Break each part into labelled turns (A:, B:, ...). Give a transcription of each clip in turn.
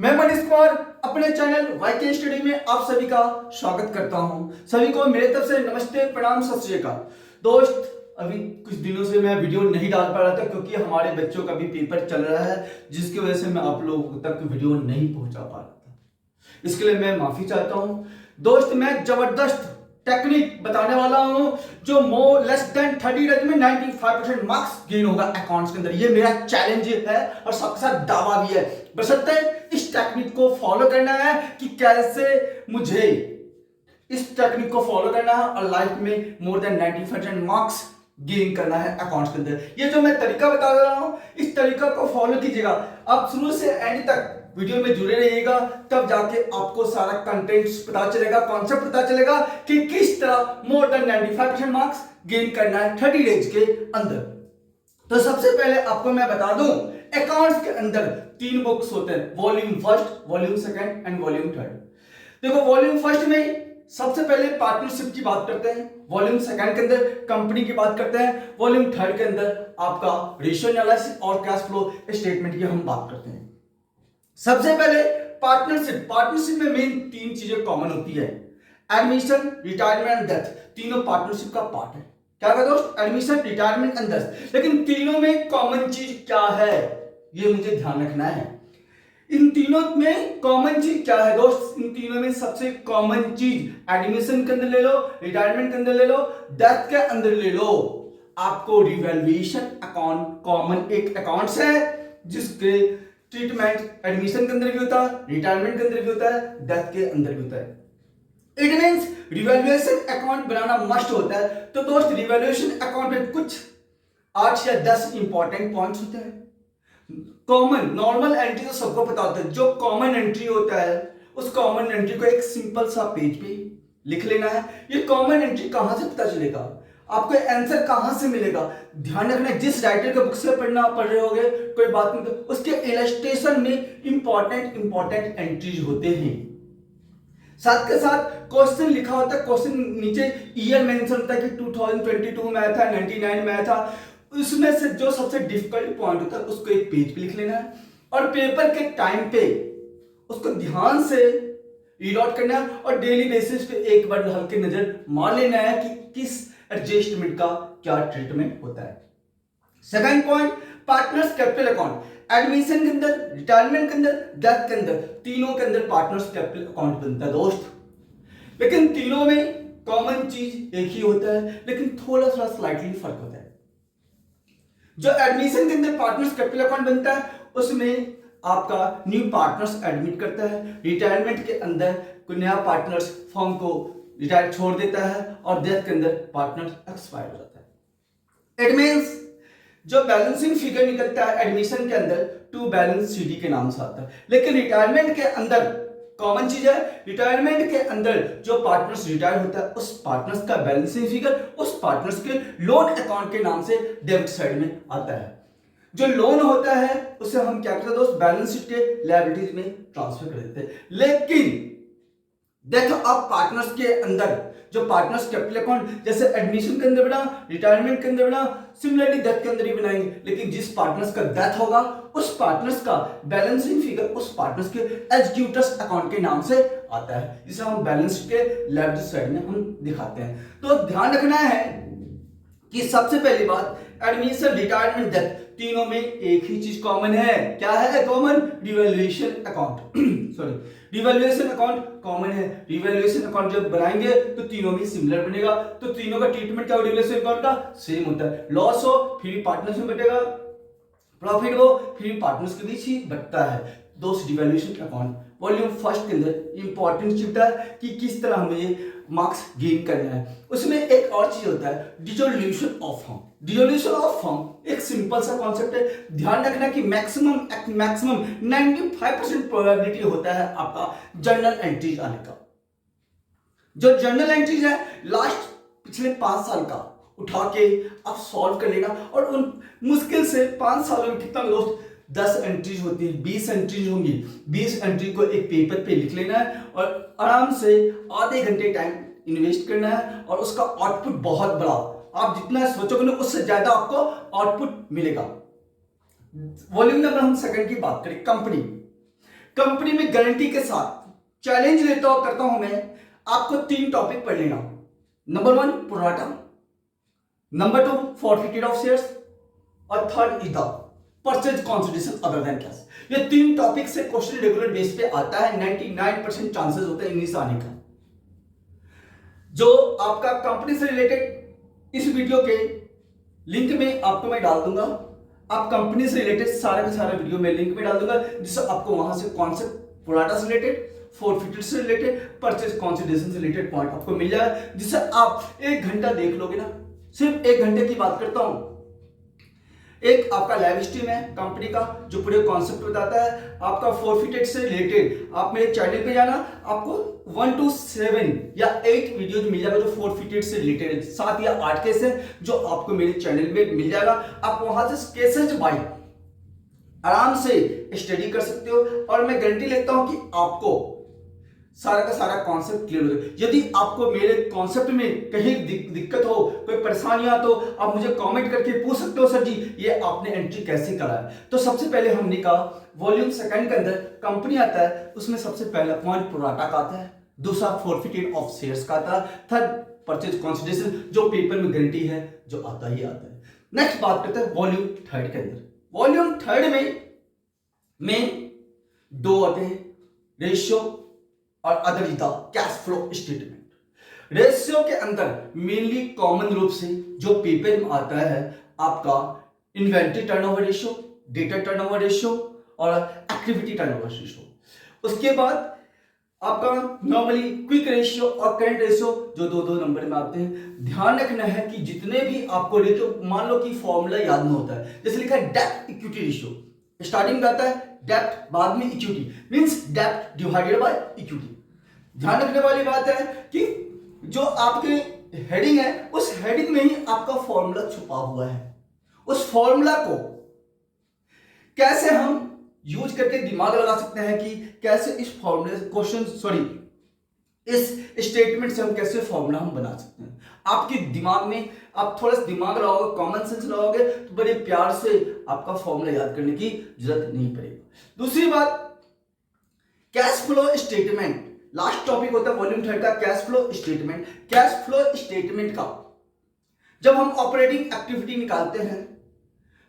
A: मैं मनीष कुमार अपने channel वाईके study में आप सभी का स्वागत करता हूं। सभी को मेरे तरफ से नमस्ते, प्रणाम, सत श्री अकाल। दोस्त, अभी कुछ दिनों से मैं वीडियो नहीं डाल पा रहा था क्योंकि हमारे बच्चों का भी पेपर चल रहा है, जिसकी वजह से मैं आप लोगों तक वीडियो नहीं पहुंचा पा रहा था। इसके लिए मैं माफी चाहता हूं। दोस्त, मैं जबरदस्त टेक्निक बताने वाला हूं जो मोर लेस देन 30 डेज में 95% मार्क्स गेन होगा अकाउंट्स के अंदर। ये मेरा चैलेंज है और सबके साथ दावा भी है। बशर्ते इस टेक्निक को फॉलो करना है कि कैसे मुझे इस टेक्निक को फॉलो करना है और लाइफ में मोर देन 90% मार्क्स गेन करना है अकाउंट्स के अंदर। ये जो मैं तरीका बता रहा हूं, इस तरीका को फॉलो कीजिएगा। आप शुरू से एंड तक वीडियो में जुड़े रहिएगा, तब जाके आपको सारा कंटेंट पता चलेगा, कॉन्सेप्ट पता चलेगा कि किस तरह मोर देन 95% मार्क्स गेन करना है 30 डेज के अंदर। तो सबसे पहले आपको मैं बता दूं, अकाउंट्स के अंदर 3 बुक्स होते हैं, volume first, volume second and volume third. देखो, वॉल्यूम फर्स्ट में सबसे पहले पार्टनरशिप की बात करते हैं, वॉल्यूम सेकंड के अंदर कंपनी की बात करते हैं, वॉल्यूम थर्ड के अंदर आपका रेशियो एनालिसिस और कैश फ्लो स्टेटमेंट की हम बात करते हैं। सबसे पहले पार्टनरशिप में मेन 3 चीजें कॉमन होती है, एडमिशन, रिटायरमेंट एंड डेथ। तीनों पार्टनरशिप का पार्ट है। क्या है दोस्त? Admission, retirement and death. लेकिन तीनों में कॉमन चीज क्या है, ये मुझे ध्यान रखना है। इन तीनों में कॉमन चीज क्या है दोस्त? इन तीनों में सबसे कॉमन चीज, एडमिशन के अंदर ले लो, रिटायरमेंट के अंदर ले लो, डेथ के अंदर ले लो, आपको रिवैल्यूएशन अकाउंट कॉमन एक अकाउंट्स है जिसके ट्रीटमेंट एडमिशन के अंदर भी होता है, रिटायरमेंट के अंदर भी होता है, डेथ के अंदर भी होता है। It means revaluation account banana must होता है। तो दोस्त, रिवैल्यूएशन अकाउंट में कुछ 8 या 10 इंपॉर्टेंट पॉइंट्स होते हैं। कॉमन नॉर्मल एंट्री तो सबको पता होता है। जो कॉमन एंट्री होता है उस कॉमन एंट्री को एक सिंपल सा पेज पे लिख लेना है। ये कॉमन एंट्री कहां से पता चलेगा, आपको आंसर कहां से मिलेगा? ध्यान रखना, जिस राइटर के बुक से पढ़ रहे होगे कोई बात नहीं, तो उसके इलस्ट्रेशन में इंपॉर्टेंट एंट्रीज होते हैं। साथ के साथ क्वेश्चन लिखा होता है, क्वेश्चन नीचे ईयर मेंशन होता है कि 2022 में आया था, 99 में आया था। उसमें से जो सबसे डिफिकल्ट पॉइंट होता है उसको एक पेज पे लिख लेना है और पेपर के टाइम पे उसको ध्यान से रीड आउट करना है और डेली बेसिस पे एक बार हल्के नजर मार लेना है कि किस एडजस्टमेंट का क्या ट्रीटमेंट होता है। Second point, partners capital account. Admission के अंदर, रिटायरमेंट के अंदर, डेथ के अंदर, तीनों के अंदर पार्टनर्स कैपिटल अकाउंट बनता है दोस्त। लेकिन तीनों में कॉमन चीज एक ही होता है, लेकिन थोड़ा सा स्लाइटली फर्क होता है। जो एडमिशन के अंदर पार्टनर्स कैपिटल अकाउंट बनता है उसमें आपका न्यू पार्टनर्स एडमिट करता है। रिटायरमेंट के अंदर कोई नया पार्टनर्स फर्म को रिटायर छोड़ देता है और डेथ के अंदर पार्टनर एक्सपायर हो जाता है। इट मींस जो बैलेंसिंग फिगर निकलता है एडमिशन के अंदर टू बैलेंस सीडी के नाम से आता है, लेकिन रिटायरमेंट के अंदर कॉमन चीज है, रिटायरमेंट के अंदर जो पार्टनर्स रिटायर होता है उस पार्टनर्स का बैलेंसिंग फिगर उस पार्टनर्स के लोन अकाउंट के नाम से डेबिट साइड में आता है। जो लोन होता है उसे हम क्या करते हैं दोस्त, बैलेंस शीट के लायबिलिटीज में ट्रांसफर कर देते हैं। लेकिन देखो, आप पार्टनर्स के अंदर जो पार्टनर्स कैपिटल अकाउंट जैसे एडमिशन के अंदर बना, रिटायरमेंट के अंदर बना, सिमिलरली डेथ के अंदर ही बनाएंगे। लेकिन जिस पार्टनर्स का डेथ होगा उस पार्टनर्स का बैलेंसिंग फिगर उस पार्टनर्स के एग्जीक्यूटर्स अकाउंट के नाम से आता है, जिसे हम बैलेंस के लायबिलिटी साइड में हम दिखाते हैं। तो ध्यान रखना है कि सबसे पहली बात, एडमिशन, रिटायरमेंट, डेथ, तीनों में एक ही चीज कॉमन है। क्या है common? Revaluation account sorry, revaluation account common है। रिवैल्यूएशन अकाउंट जब बनाएंगे तो तीनों में सिमिलर बनेगा। तो तीनों का ट्रीटमेंट क्या रिवैल्यूएशन अकाउंट का सेम होता है। लॉस हो फिर पार्टनर्स में बटेगा, प्रॉफिट हो फिर पार्टनर्स के बीच ही बटता है। दोस्त, रिवैल्यूएशन अकाउंट वॉल्यूम फर्स्ट के अंदर इंपॉर्टेंट चैप्टर कि किस तरह हमें मार्क्स गेन करना है। उसमें एक और चीज होता है, dissolution of firm. Dissolution of firm एक सिंपल सा कॉन्सेप्ट है। ध्यान रखना कि मैक्सिमम 95% प्रोबेबिलिटी होता है आपका जर्नल एंट्रीज आने का। जो जर्नल एंट्रीज है लास्ट पिछले 5 साल का उठा के आप सॉल्व कर लेना और उन मुश्किल से 5 सालों में कितना दोस्त 10 एंट्रीज होती है, 20 एंट्रीज होंगी। 20 एंट्री को एक पेपर पे लिख लेना है और आराम से आधे घंटे टाइम इन्वेस्ट करना है और उसका आउटपुट बहुत बड़ा, आप जितना सोचोगे ना उससे ज्यादा आपको आउटपुट मिलेगा। वॉल्यूम नंबर हम सेकंड की बात करें, कंपनी। कंपनी में गारंटी के साथ चैलेंज करता हूं मैं, आपको 3 टॉपिक पढ़ लेना। Number 1 pro rata, number 2 forfeited of shares, और third is the purchase consideration other than cash. ये 3 टॉपिक से क्वेश्चन रेगुलर बेस पे आता है, 99% चांसेस होते हैं इंग्लिश आने का। जो आपका कंपनी से रिलेटेड इस वीडियो के लिंक में आपको मैं डाल दूंगा, आप कंपनी से रिलेटेड सारे का सारा वीडियो मैं लिंक में डाल दूंगा, जिससे आपको वहां से कॉन्सेप्ट प्रोराटा से रिलेटेड, फॉरफिटेड से रिलेटेड, परचेज कंसिडरेशन से रिलेटेड पॉइंट आपको मिल जाएगा, जिससे आप 1 घंटा देख लोगे ना। सिर्फ 1 घंटे की बात करता हूं। एक आपका लाइव स्ट्रीम है कंपनी का जो पूरे कॉन्सेप्ट बताता है। आपका फॉरफिटेड से रिलेटेड आप मेरे चैनल पे जाना, आपको 1 to 7 या 8 वीडियोज मिल जाएगा जो फॉरफिटेड से रिलेटेड है। 7 या 8 केस है जो आपको मेरे चैनल में मिल जाएगा। आप वहां से केसेज बाय आराम से स्टडी कर सकते हो, और मैं गारंटी लेता हूं कि आपको सारा का सारा कॉन्सेप्ट क्लियर हो जाए। यदि आपको मेरे कॉन्सेप्ट में कहीं दिक्कत हो, कोई परेशानियां, तो आप मुझे कमेंट करके पूछ सकते हो, सर जी ये आपने एंट्री कैसे करा है। तो सबसे पहले हमने कहा वॉल्यूम सेकंड के अंदर कंपनी आता है, उसमें सबसे पहला पॉइंट प्रोराटा का आता है, दूसरा फॉरफिटेड ऑफ शेयर्स का आता है, थर्ड परचेज कंसिडरेशन जो पेपर में गारंटी है जो आता ही आता है। नेक्स्ट बात करते हैं वॉल्यूम थर्ड के अंदर। वॉल्यूम थर्ड में 2 आते हैं, रेशियो और other is the cash flow statement. Ratio के अंदर मेनली कॉमन रूप से जो पेपर में आता है आपका inventory turnover ratio, data turnover ratio और एक्टिविटी टर्नओवर रेशियो। उसके बाद आपका नॉर्मली क्विक रेशियो और करंट रेशियो जो 2-2 नंबर में आते हैं। ध्यान रखना है कि जितने भी आपको रेशियो, मान लो कि फॉर्मूला याद नहीं होता है, जैसे लिखा है डेप्ट इक्विटी रेशियो, स्टार्टिंग में आता है डेप्ट, बाद में इक्विटी, मींस डेप्ट डिवाइडेड बाय इक्विटी। ध्यान रखने वाली बात है कि जो आपके हेडिंग है उस हेडिंग में ही आपका फॉर्मूला छुपा हुआ है। उस फॉर्मूला को कैसे हम यूज करके दिमाग लगा सकते हैं कि कैसे इस फॉर्मूले इस स्टेटमेंट से हम कैसे फॉर्मूला हम बना सकते हैं। आपके दिमाग में आप थोड़ा सा दिमाग लगाओगे, कॉमन सेंस लगाओगे, तो बड़े प्यार से आपका फॉर्मूला याद करने की जरूरत नहीं पड़ेगी। दूसरी बात cash flow statement, last topic होता है वॉल्यूम थर्ड का cash flow statement. Cash flow statement का जब हम ऑपरेटिंग एक्टिविटी निकालते हैं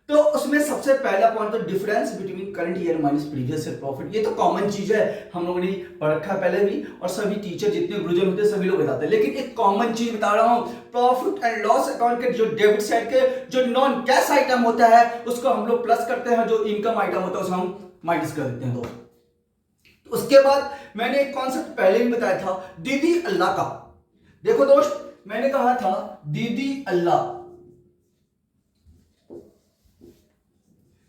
A: तो उसमें सबसे पहला पॉइंट तो difference between current year minus previous year profit. ये तो कॉमन चीज है, हम लोगों ने पढ़ रखा पहले भी, और सभी टीचर जितने गुरुजन होते हैं सभी लोग बताते हैं। लेकिन एक कॉमन चीज बता रहा हूं, प्रॉफिट एंड लॉस अकाउंट के जो डेबिट साइड के जो नॉन कैश आइटम होता है उसको हम लोग प्लस करते हैं, जो इनकम आइटम होता है उसको हम माइनस कर देते हैं दोस्त। उसके बाद मैंने एक कॉन्सेप्ट पहले भी बताया था, दीदी अल्लाह का। देखो दोस्त, मैंने कहा था दीदी अल्लाह,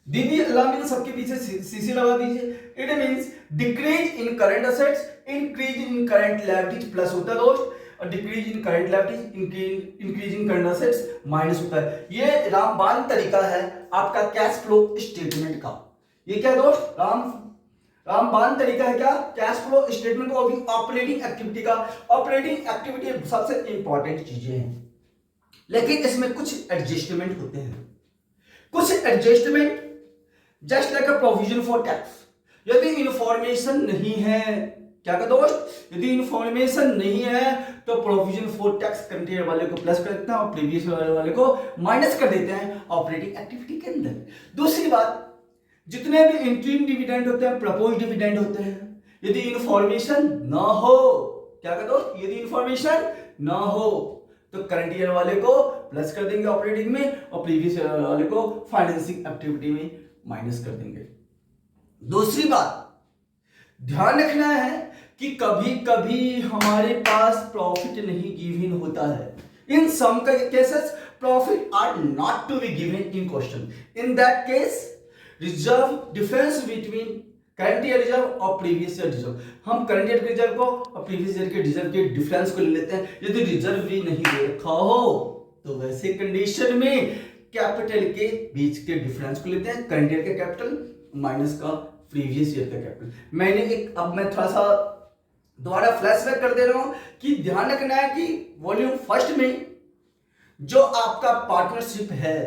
A: दीदी अल्लाह मीन सबके पीछे सीसी लगा दीजिए। It means decrease in current assets, increase in current liabilities plus होता है दोस्त, और decrease in current liabilities increase in current assets minus होता है। ये रामबाण तरीका है आपका कैश फ्लो स्टेटमेंट का। ये क्या दोस्त, रामबाण तरीका है क्या, कैश फ्लो स्टेटमेंट को भी ऑपरेटिंग एक्टिविटी का। ऑपरेटिंग एक्टिविटी सबसे इंपॉर्टेंट चीजें हैं, लेकिन इसमें कुछ एडजस्टमेंट होते हैं। कुछ adjustment just like a provision for tax. यदि इंफॉर्मेशन नहीं है, क्या का दोस्त, यदि इंफॉर्मेशन नहीं है तो provision for tax current year वाले को प्लस कर देते हैं और प्रीवियस वाले को माइनस कर देते हैं ऑपरेटिंग एक्टिविटी के अंदर। दूसरी बात, जितने भी इंटरिम डिविडेंड होते हैं, प्रपोज डिविडेंड होते हैं, यदि इंफॉर्मेशन ना हो, क्या का दोस्त, यदि इंफॉर्मेशन ना हो तो करंट ईयर वाले को प्लस कर देंगे ऑपरेटिंग में, और प्रीवियस ईयर वाले को फाइनेंसिंग एक्टिविटी में माइनस कर देंगे। दूसरी बात ध्यान रखना है कि कभी कभी हमारे पास प्रॉफिट नहीं गिवन होता है। In some cases profit are not to be given in question. In that case reserve difference between current year reserve और प्रीवियस ईयर रिजर्व, हम करंट ईयर के रिजर्व को और प्रीवियस ईयर के रिजर्व के डिफरेंस को ले लेते हैं। यदि रिजर्व भी नहीं दे रखा हो तो वैसे कंडीशन में कैपिटल के बीच के डिफरेंस को लेते हैं, करंट ईयर का कैपिटल माइनस का प्रीवियस ईयर का कैपिटल। मैंने एक, अब मैं थोड़ा सा दोबारा फ्लैशबैक कर दे रहा हूं कि ध्यान रखना है कि वॉल्यूम फर्स्ट में जो आपका पार्टनरशिप है,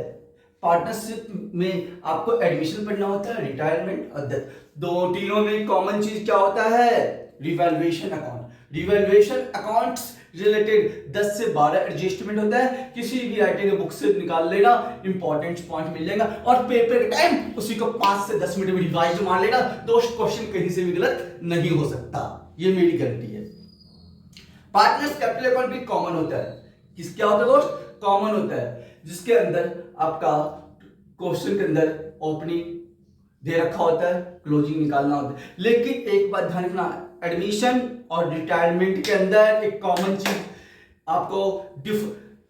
A: पार्टनरशिप में आपको एडमिशन पढ़ना होता है, रिटायरमेंट और डेथ। दो तीनों में कॉमन चीज क्या होता है? Revaluation account. Revaluation accounts related 10 से 12 एडजस्टमेंट होता है, किसी भी राइटिंग बुक से निकाल लेना, इंपॉर्टेंट पॉइंट मिल जाएगा और पेपर के टाइम उसी को 5 से 10 मिनट में रिवाइज मार लेना। दोस्त क्वेश्चन कहीं से भी गलत नहीं हो सकता, ये मेरी गारंटी है। पार्टनर्स कैपिटल अकाउंट भी कॉमन होता है। किस क्या होता है दोस्त? कॉमन होता है, जिसके अंदर आपका क्वेश्चन के अंदर ओपनिंग दे रखा होता है, क्लोजिंग निकालना होता है। लेकिन एक बात ध्यान रखना, एडमिशन और रिटायरमेंट के अंदर एक कॉमन चीज आपको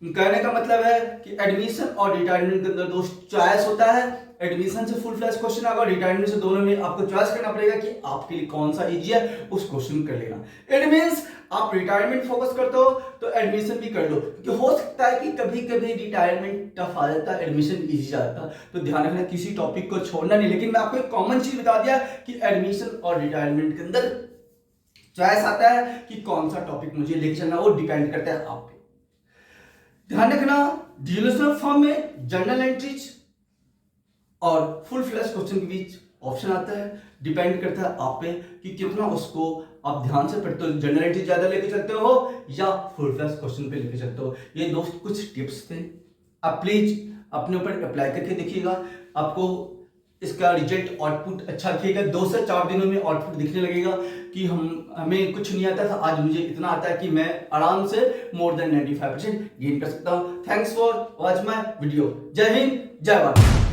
A: कहने का मतलब है कि एडमिशन और रिटायरमेंट के अंदर दोस्त चॉइस होता है। एडमिशन से फुल फ्लैश क्वेश्चन आएगा, रिटायरमेंट से दोनों में आपको चॉइस करना पड़ेगा कि आपके लिए कौन सा इजी है, उस क्वेश्चन कर लेना। इट मींस आप रिटायरमेंट फोकस करते हो तो एडमिशन भी कर लो, क्योंकि हो सकता है कि कभी कभी रिटायरमेंट टफ आ जाता है, एडमिशन इजी जाता है। तो ध्यान रखना, किसी टॉपिक को छोड़ना नहीं। लेकिन मैं आपको एक कॉमन चीज बता दिया कि एडमिशन और रिटायरमेंट के अंदर चॉइस आता है कि कौन सा टॉपिक मुझे लेके चलना, वो डिपेंड करता है आप पे। ध्यान रखना, डिविजनल फॉर्म में जर्नल एंट्रीज और फुल फ्लैश क्वेश्चन के बीच ऑप्शन आता है, डिपेंड करता है आप पे कि कितना उसको आप ध्यान से पढ़ते हो, जर्नल एंट्री ज्यादा लेके चलते हो या फुल फ्लैश क्वेश्चन पे लेके चलते हो। ये दोस्त कुछ टिप्स थे, आप प्लीज अपने ऊपर अप्लाई करके देखिएगा, आपको इसका रिजल्ट आउटपुट अच्छा दिखेगा। 2 से 4 दिनों में आउटपुट दिखने लगेगा कि हमें कुछ नहीं आता था, आज मुझे इतना आता है कि मैं आराम से मोर देन 95% गेन कर सकता हूँ। Thanks for watch my video. जय हिंद, जय भारत।